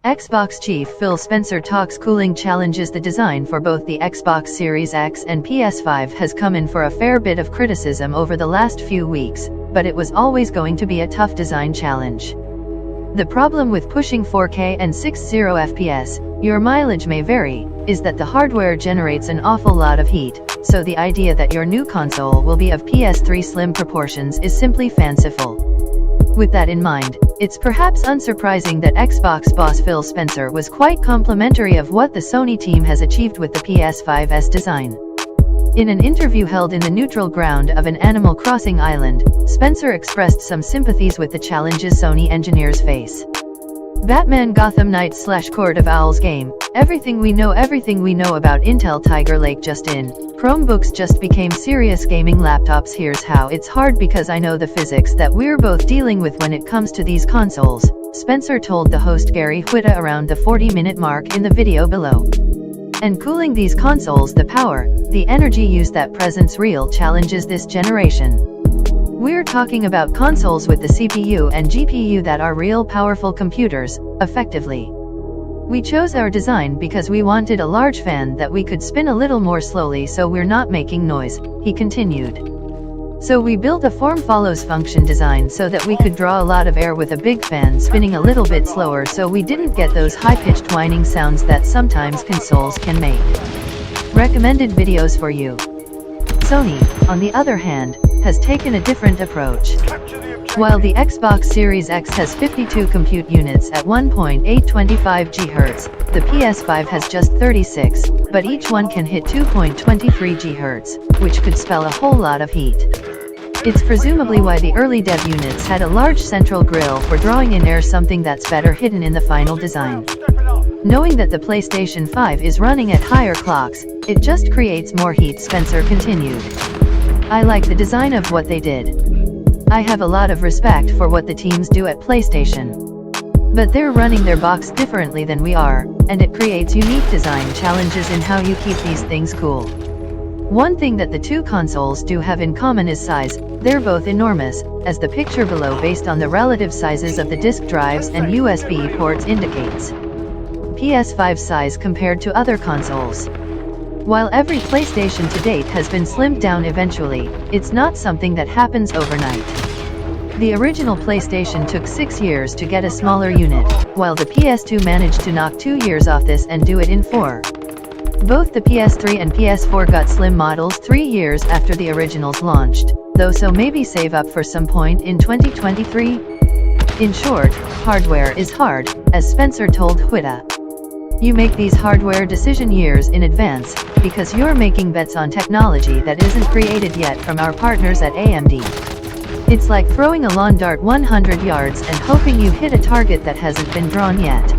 Xbox chief Phil Spencer talks cooling challenges. The design for both the Xbox Series X and PS5 has come in for a fair bit of criticism over the last few weeks, but it was always going to be a tough design challenge. The problem with pushing 4K and 60 FPS, your mileage may vary, is that the hardware generates an awful lot of heat, so the idea that your new console will be of PS3 slim proportions is simply fanciful. With that in mind, it's perhaps unsurprising that Xbox boss Phil Spencer was quite complimentary of what the Sony team has achieved with the PS5's design. In an interview held in the neutral ground of an Animal Crossing island, Spencer expressed some sympathies with the challenges Sony engineers face. Batman Gotham Knights / Court of Owls game, everything we know about Intel Tiger Lake just in, Chromebooks just became serious gaming laptops. Here's how it's hard because I know the physics that we're both dealing with when it comes to these consoles, Spencer told the host Gary Whitta around the 40-minute mark in the video below. And cooling these consoles, the power, the energy use that presents real challenges this generation. We're talking about consoles with the CPU and GPU that are real powerful computers, effectively. We chose our design because we wanted a large fan that we could spin a little more slowly so we're not making noise, he continued. So we built a form follows function design so that we could draw a lot of air with a big fan spinning a little bit slower so we didn't get those high-pitched whining sounds that sometimes consoles can make. Recommended videos for you. Sony, on the other hand, has taken a different approach. While the Xbox Series X has 52 compute units at 1.825 GHz, the PS5 has just 36, but each one can hit 2.23 GHz, which could spell a whole lot of heat. It's presumably why the early dev units had a large central grille for drawing in air, something that's better hidden in the final design. Knowing that the PlayStation 5 is running at higher clocks, it just creates more heat, Spencer continued. I like the design of what they did. I have a lot of respect for what the teams do at PlayStation. But they're running their box differently than we are, and it creates unique design challenges in how you keep these things cool. One thing that the two consoles do have in common is size. They're both enormous, as the picture below based on the relative sizes of the disk drives and USB ports indicates. PS5 size compared to other consoles. While every PlayStation to date has been slimmed down eventually, it's not something that happens overnight. The original PlayStation took 6 years to get a smaller unit, while the PS2 managed to knock 2 years off this and do it in 4. Both the PS3 and PS4 got slim models 3 years after the originals launched, though, so maybe save up for some point in 2023? In short, hardware is hard, as Spencer told Whitta. You make these hardware decisions years in advance, because you're making bets on technology that isn't created yet from our partners at AMD. It's like throwing a lawn dart 100 yards and hoping you hit a target that hasn't been drawn yet.